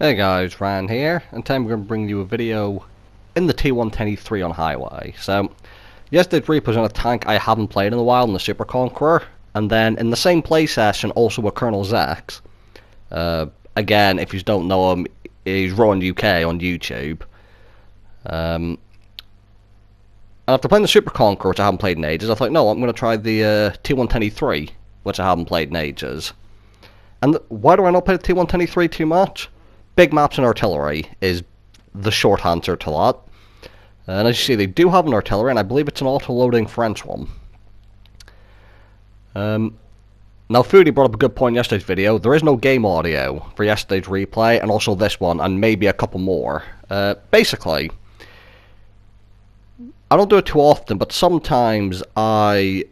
Hey guys, Ryan here, and today I'm going to bring you a video in the T110E3 on Highway. So, yesterday's replay was on a tank I haven't played in a while in the Super Conqueror, and then in the same play session also with Colonel Zax. Again, if you don't know him, he's Rowan UK on YouTube. And after playing the Super Conqueror, which I haven't played in ages, I thought, no, I'm going to try the T110E3, which I haven't played in ages. And why do I not play the T110E3 too much? Big maps and artillery is the short answer to that. And as you see, they do have an artillery, and I believe it's an auto-loading French one. Now, Foodie brought up a good point in yesterday's video. There is no game audio for yesterday's replay, and also this one, and maybe a couple more. Basically, I don't do it too often, but sometimes I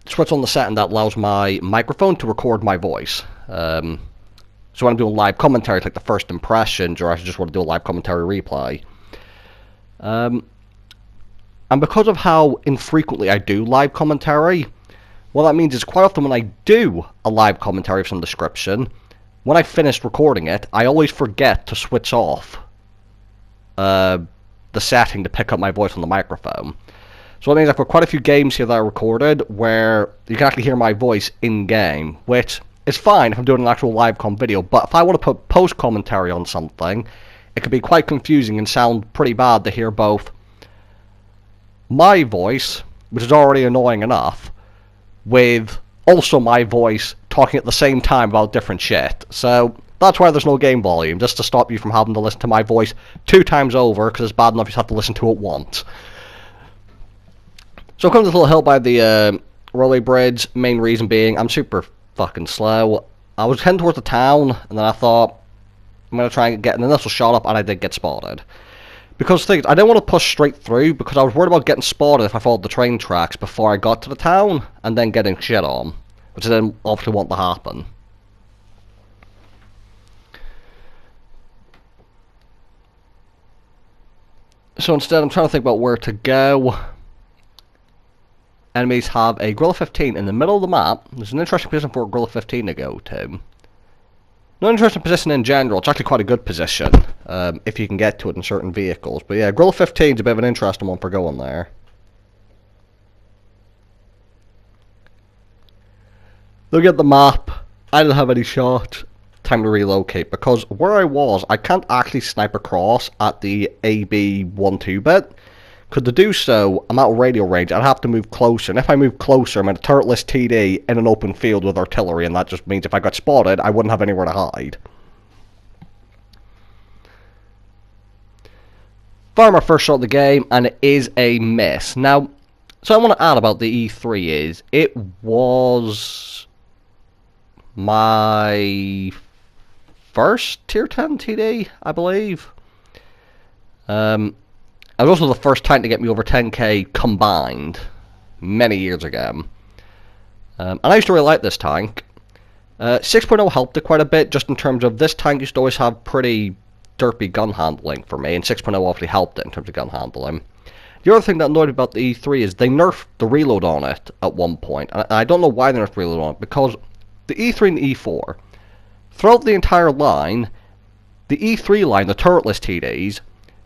switch on the setting that allows my microphone to record my voice. So when I'm doing live commentary, like the first impressions, or I just want to do a live commentary replay. And because of how infrequently I do live commentary, what that means is quite often when I do a live commentary of some description, when I finish recording it, I always forget to switch off the setting to pick up my voice on the microphone. So that means I've got quite a few games here that I recorded where you can actually hear my voice in-game, which is fine if I'm doing an actual live com video, but if I want to put post-commentary on something, it can be quite confusing and sound pretty bad to hear both my voice, which is already annoying enough, with also my voice talking at the same time about different shit. So that's why there's no game volume, just to stop you from having to listen to my voice 2 times over, because it's bad enough you just have to listen to it once. So I come to this little hill by the railway bridge, main reason being I'm super fucking slow. I was heading towards the town, and then I thought, I'm going to try and get an initial shot up, and I did get spotted. Because things, I didn't want to push straight through, because I was worried about getting spotted if I followed the train tracks before I got to the town, and then getting shit on, which I didn't obviously want to happen. So instead, I'm trying to think about where to go. Enemies have a Gorilla 15 in the middle of the map. There's an interesting position for a Gorilla 15 to go to. Not an interesting position in general, it's actually quite a good position, if you can get to it in certain vehicles. But yeah, Gorilla 15 is a bit of an interesting one for going there. Look at the map. I didn't have any shots. Time to relocate, because where I was, I can't actually snipe across at the AB 1-2-bit. Because to do so, I'm out of radio range, I'd have to move closer, and if I move closer, I'm in a turretless TD in an open field with artillery, and that just means if I got spotted, I wouldn't have anywhere to hide. Fired my first shot of the game, and it is a miss. Now, so I want to add about the E3 is, it was my first Tier 10 TD, I believe. It was also the first tank to get me over 10k combined, many years ago. And I used to really like this tank. 6.0 helped it quite a bit, just in terms of this tank used to always have pretty derpy gun handling for me, and 6.0 obviously helped it in terms of gun handling. The other thing that annoyed me about the E3 is they nerfed the reload on it at one point, and I don't know why they nerfed the reload on it, because the E3 and the E4, throughout the entire line, the E3 line, the turretless TDs,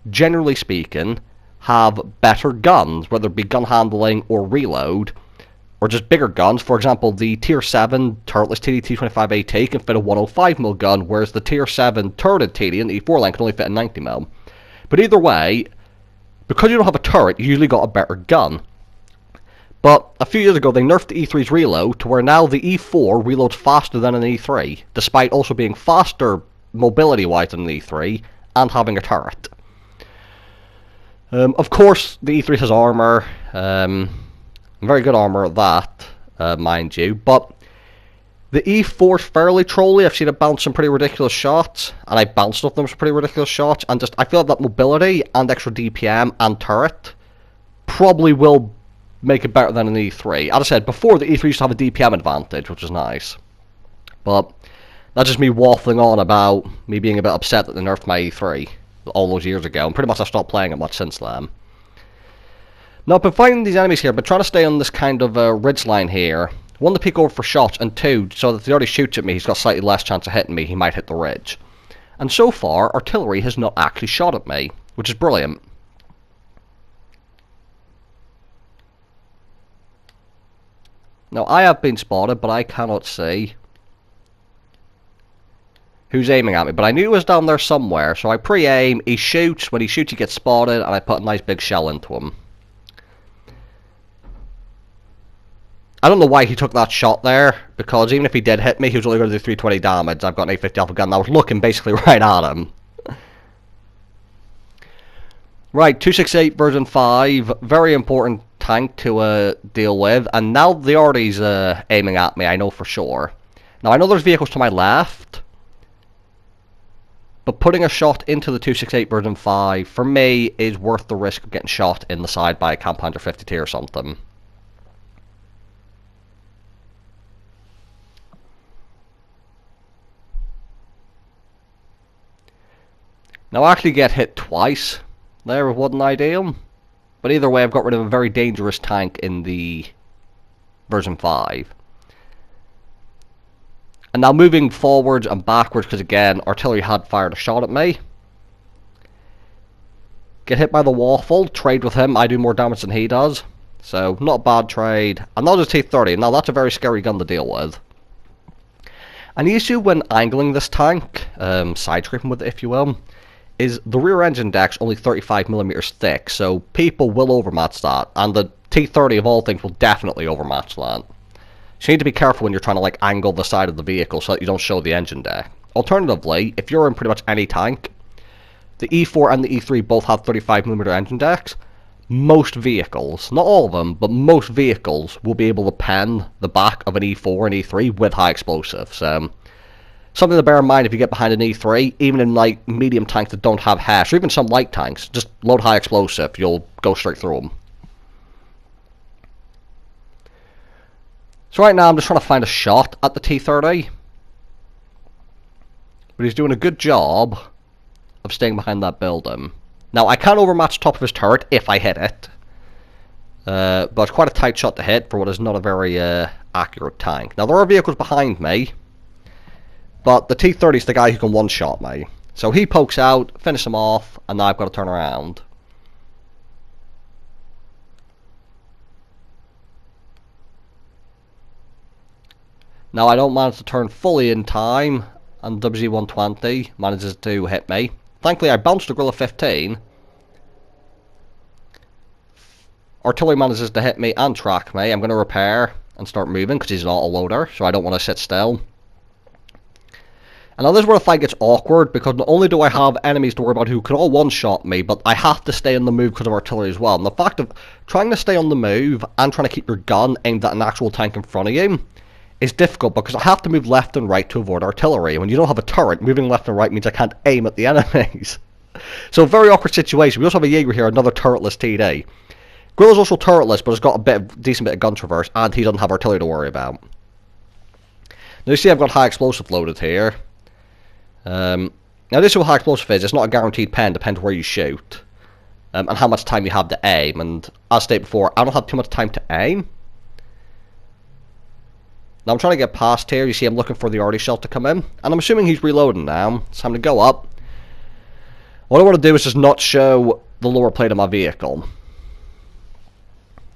generally speaking, have better guns, whether it be gun handling or reload, or just bigger guns. For example, the Tier 7 turretless TD T25AT can fit a 105mm gun, whereas the Tier 7 turreted TD in the E4 line can only fit a 90mm. But either way, because you don't have a turret, you usually got a better gun. But a few years ago, they nerfed the E3's reload to where now the E4 reloads faster than an E3, despite also being faster mobility-wise than an E3, and having a turret. Of course, the E3 has armor, very good armor at that, mind you, but the E4 is fairly trolly. I've seen it bounce some pretty ridiculous shots, and I bounced off them some pretty ridiculous shots, and just, I feel like that mobility and extra DPM and turret probably will make it better than an E3. As I said, before the E3 used to have a DPM advantage, which is nice, but that's just me waffling on about me being a bit upset that they nerfed my E3. All those years ago, and pretty much I've stopped playing it much since then. Now, I've been fighting these enemies here, but trying to stay on this kind of ridge line here. One, to peek over for shots, and two, so that if he already shoots at me, he's got slightly less chance of hitting me, he might hit the ridge. And so far, artillery has not actually shot at me, which is brilliant. Now, I have been spotted, but I cannot see who's aiming at me. But I knew he was down there somewhere, so I pre-aim, he shoots, when he shoots he gets spotted, and I put a nice big shell into him. I don't know why he took that shot there, because even if he did hit me, he was only going to do 320 damage. I've got an 850 alpha gun, and I was looking basically right at him. Right, 268 version 5, very important tank to deal with, and now the arty's aiming at me, I know for sure. Now I know there's vehicles to my left, but putting a shot into the 268 version 5, for me, is worth the risk of getting shot in the side by a Camp Hunter 50T or something. Now I actually get hit twice there with wasn't ideal, but either way I've got rid of a very dangerous tank in the version 5. And now moving forwards and backwards, because again artillery had fired a shot at me. Get hit by the waffle, trade with him, I do more damage than he does, so not a bad trade. And now there's T30, now that's a very scary gun to deal with. And the issue when angling this tank, side scraping with it if you will, is the rear engine deck's only 35mm thick, so people will overmatch that, and the T30 of all things will definitely overmatch that. So you need to be careful when you're trying to like angle the side of the vehicle so that you don't show the engine deck. Alternatively, if you're in pretty much any tank, the E4 and the E3 both have 35mm engine decks. Most vehicles, not all of them, but most vehicles will be able to pen the back of an E4 and E3 with high explosives. Something to bear in mind if you get behind an E3, even in like medium tanks that don't have hash, or even some light tanks, just load high explosive, you'll go straight through them. So right now I'm just trying to find a shot at the T30, but he's doing a good job of staying behind that building. Now I can overmatch the top of his turret if I hit it, but it's quite a tight shot to hit for what is not a very accurate tank. Now there are vehicles behind me, but the T30 is the guy who can one-shot me. So he pokes out, finish him off, and now I've got to turn around. Now I don't manage to turn fully in time, and WZ-120 manages to hit me. Thankfully I bounced the Gorilla 15. Artillery manages to hit me and track me. I'm going to repair and start moving because he's an auto-loader, so I don't want to sit still. And now this is where the fight gets awkward, because not only do I have enemies to worry about who can all one-shot me, but I have to stay on the move because of artillery as well. And the fact of trying to stay on the move and trying to keep your gun aimed at an actual tank in front of you is difficult, because I have to move left and right to avoid artillery. When you don't have a turret, moving left and right means I can't aim at the enemies. So a very awkward situation. We also have a Jaeger here, another turretless TD. Gorilla's also turretless, but has got a decent bit of gun traverse, and he doesn't have artillery to worry about. Now you see I've got high explosive loaded here. Now this is what high explosive is. It's not a guaranteed pen, depends where you shoot, and how much time you have to aim. And as stated before, I don't have too much time to aim. Now I'm trying to get past here. You see I'm looking for the arty shell to come in, and I'm assuming he's reloading now. It's time to go up. What I want to do is just not show the lower plate of my vehicle.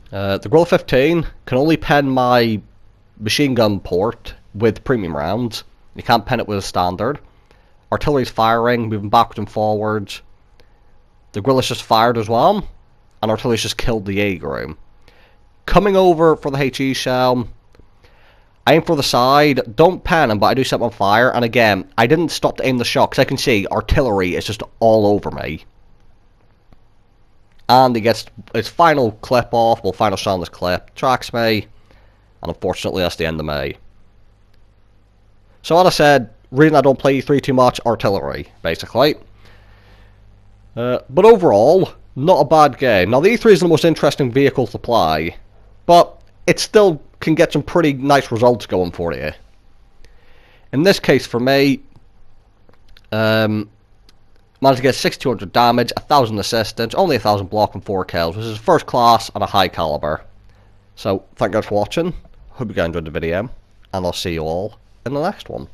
The Gorilla 15 can only pen my machine gun port with premium rounds. You can't pen it with a standard. Artillery's firing, moving backwards and forwards. The Gorilla's just fired as well, and artillery's just killed the Jaeger. Coming over for the HE shell, I aim for the side, don't pen him, but I do set him on fire, and again, I didn't stop to aim the shot, because I can see artillery is just all over me. And he gets his final clip off, well, final shot on this clip, tracks me, and unfortunately that's the end of me. So as I said, reason I don't play E3 too much, artillery, basically. But overall, not a bad game. Now the E3 is the most interesting vehicle to play, but it still can get some pretty nice results going for you. In this case for me, managed to get 6,200 damage, 1,000 assistance, only 1,000 block and 4 kills, which is first class and a high caliber. So thank you guys for watching, hope you guys enjoyed the video, and I'll see you all in the next one.